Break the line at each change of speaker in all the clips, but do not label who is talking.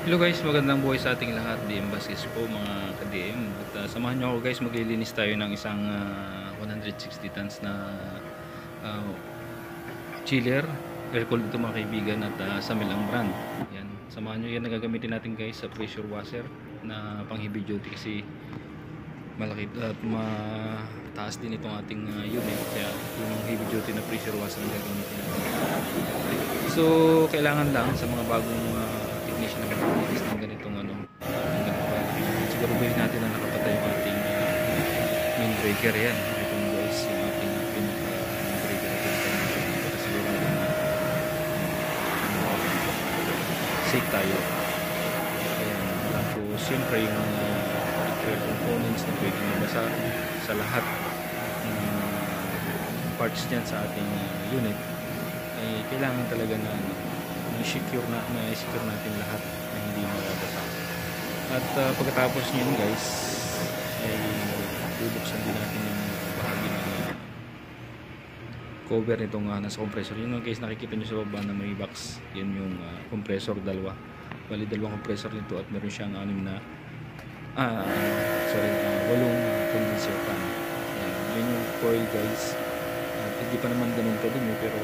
Hello guys, magandang buhay sa ating lahat. DM Baskets po mga ka-DM. At samahan nyo ako guys, maglilinis tayo ng isang 160 tons na uh, chiller. Air cooled ito mga kaibigan at Samil ang brand. Yan. Samahan nyo yan na gagamitin natin guys sa pressure washer na pang heavy duty kasi malaki at mataas din itong ating unit. Kaya yung heavy duty na pressure washer na gagamitin natin. So kailangan lang sa mga bagong technician na maglinis ng ganitong siguraduhin natin na nakapatay yung ating main breaker. Yan, ito guys yung ating pinaka main breaker natin para sigurado na safe tayo. Ayan, tapos siyempre yung electrical components na pwedeng nabasa sa lahat ng parts dyan sa ating unit ay kailangan talaga na i-secure natin lahat na hindi mababasa. At pagkatapos nyo guys ay bubuksan din natin yung bahagi ng cover nitong nasa compressor. Yun guys, nakikita nyo sa baba na may box. Yan yung compressor, bali dalawang compressor nito at meron siyang 8 condenser fan. Yun yung coil guys. Hindi pa naman ganun kadumi pero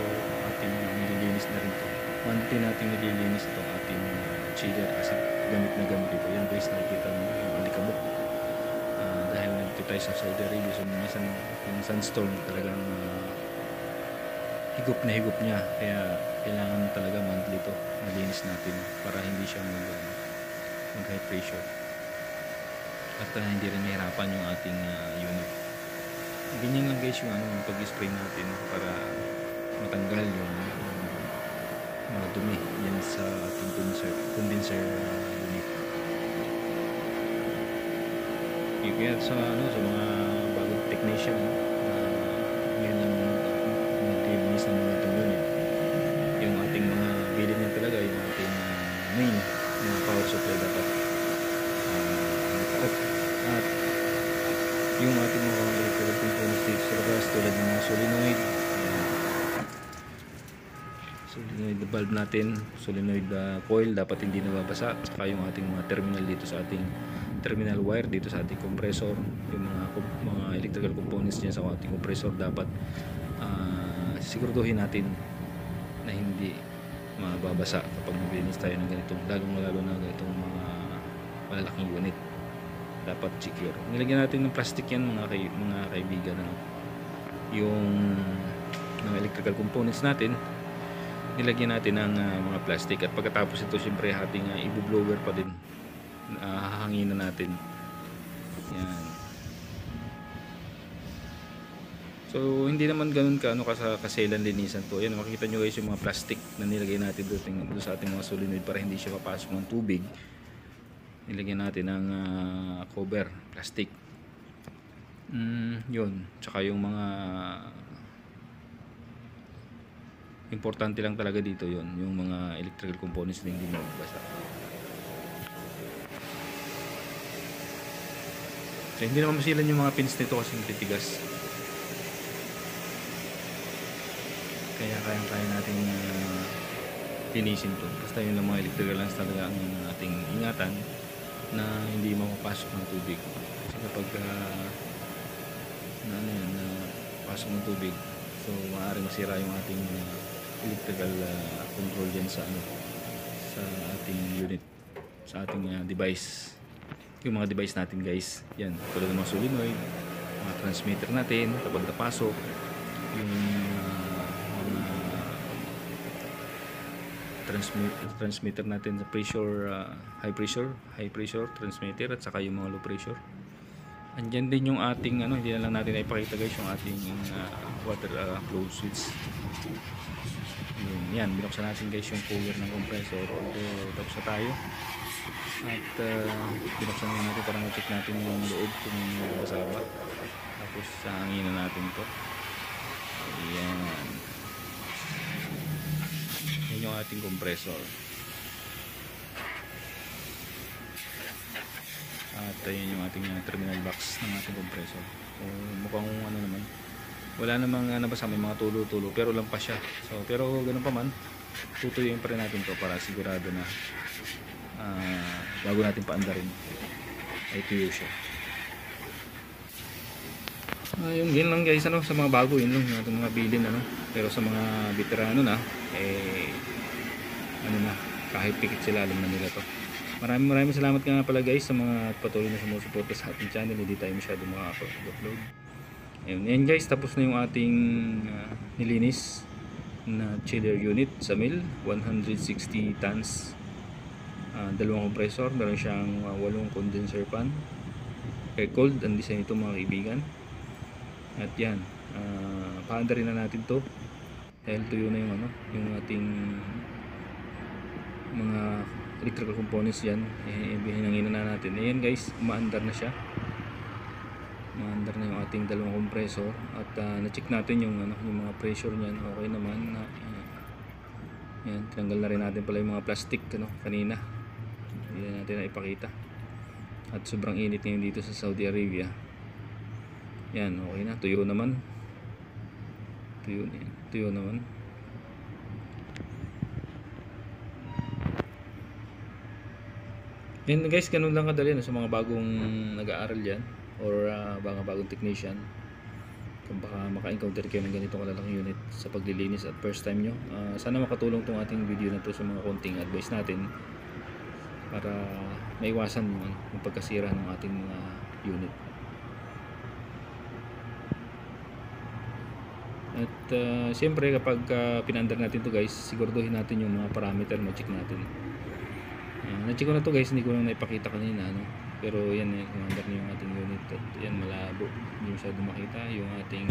ating nililinis na rin ito. Monthly natin nililinis itong ating chiller kasi gamit na gamit ito. Yan guys, nakikita mo yung alikabok. Dahil nandito tayo sa Saudi Arabia, so minsan yung sandstorm talagang higop na higop niya. Kaya kailangan talaga monthly ito malinis natin para hindi siya mag high pressure at hindi rin mahirapan yung ating unit. Ganyan lang guys yung pag-spray natin para matanggal yung mga dumi yan sa ating condenser unit. Kaya sa mga bagong technician ngayon lang naglilinis ng mga itong unit, yung ating mga bilin niya talaga yung ating main power supply dapat off at yung ating mga electrical components dito sa labas tulad ng mga solenoid valve natin, solenoid coil dapat hindi nababasa, saka yung ating mga terminal dito sa ating terminal wire dito sa ating compressor, yung mga electrical components niya sa ating compressor dapat siguraduhin natin na hindi mababasa kapag maglinis tayo ng ganitong lalo na ganitong mga malalaking unit. Dapat secure. Nilagyan natin ng plastic yan mga kaibigan. Yung mga electrical components natin nilagyan natin ng mga plastic at pagkatapos ito siyempre ating i-blower pa din, hahanginan natin yan. So hindi naman ganun kaselan linisan to. Yan, makikita nyo guys yung mga plastic na nilagay natin doon sa ating mga solenoid para hindi siya papasok ng tubig. Nilagyan natin ng cover plastic yun, tsaka yung mga importante lang talaga dito yon yung mga electrical components na hindi mababasa. So hindi naman masilan yung mga pins nito kasi titigas, kaya kaya natin linisin to. Basta yun lang mga electrical lang talaga ang ating ingatan na hindi mapapasok ng tubig. Kasi kapag pasok ng tubig, so maaari masira yung ating electrical control dyan sa ating unit, sa ating device, yung mga device natin guys. Yan, tulad ng mga solenoid, mga transmitter natin kapag napasok, yung transmitter natin sa pressure, high pressure transmitter at saka yung mga low pressure. Andyan din yung ating hindi na lang natin ipakita guys yung ating water flow switch. Yan, binuksan natin guys yung cover ng compressor. Tapos na tayo at binuksan natin para ma-check natin yung loob kung nabasa ba. Tapos hanginan natin to. Yan yung ating compressor. At ayun yung ating terminal box ng ating compressor. So mukhang naman wala namang nabasa, may mga tulo-tulo pero lampas siya. So pero ganun pa man, tutuyuin pa rin natin to para sigurado na bago natin paandarin ay tuyo siya. Yun lang guys, ano, sa mga bago yun lang yung ating mga bilin, ano. Pero sa mga veterano na ano na, kahit pikit sila alam na nila to. Maraming salamat nga pala guys sa mga patuloy na sumusuporta sa ating channel. Hindi tayo masyado makaka-upload. Ayun guys, tapos na yung ating nilinis na chiller unit sa mill. 160 tons, dalawang compressor, meron siyang 8 condenser fan, air cooled ang design nito mga kaibigan. At yan, paandarin na natin to dahil tuyo na yung yung ating mga electrical components yan. Hinangin na natin. Ayan guys, umaandar na siya. Umaandar na yung ating dalawang compressor at na-check natin yung yung mga pressure niyan. Okay naman. Yan, tinanggal na rin natin pala yung mga plastic kanina. Hindi na natin na ipakita. At sobrang init ngayon dito sa Saudi Arabia. Yan, okay na. Tuyo naman. Tuyo naman. Yan guys, ganun lang kadali sa mga bagong nag-aaral yan or mga bagong technician. Kung baka maka-encounter kayo ng ganitong kalaking unit sa paglilinis at first time nyo, sana makatulong tong ating video na to sa mga konting advice natin para maiwasan yung pagkasira ng ating unit. At siyempre kapag pinandar natin to guys, siguraduhin natin yung mga parameter, ma-check natin. Na-check ko na to guys, hindi ko lang naipakita kanina, pero yan, pinandar niyo yung ating unit at yan, malabo, hindi masyado makita. Yung ating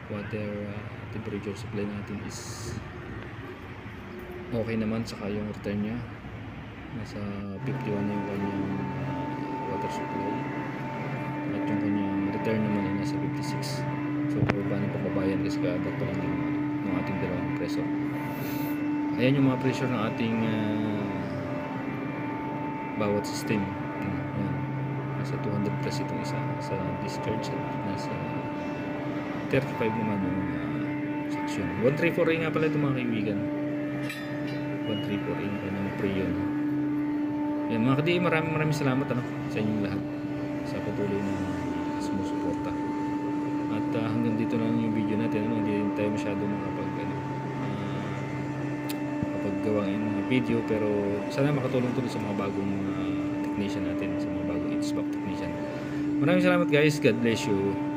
water temperature supply natin is okay naman, saka yung return nya nasa 51 na yung kanyang water supply at yung kanyang return naman ay nasa 56. So paano pababayan kasi kaagad pa lang yung ating dalawang pressure. Ayan yung mga pressure ng ating bawat system. Ayan. Nasa 200 plus itong isa sa discharge at nasa 35 naman yung section. 134A nga pala ito mga kaibigan. 134A yung kanyang preyon. Ayan mga kadi, maraming salamat sa inyong lahat sa patuloy na sumusuporta. At hanggang dito na yung video natin. Hindi rin tayo masyado makapaggawain mga video, pero sana makatulong to sa mga bagong technician natin, sa mga bagong HVAC technician. Maraming salamat guys. God bless you.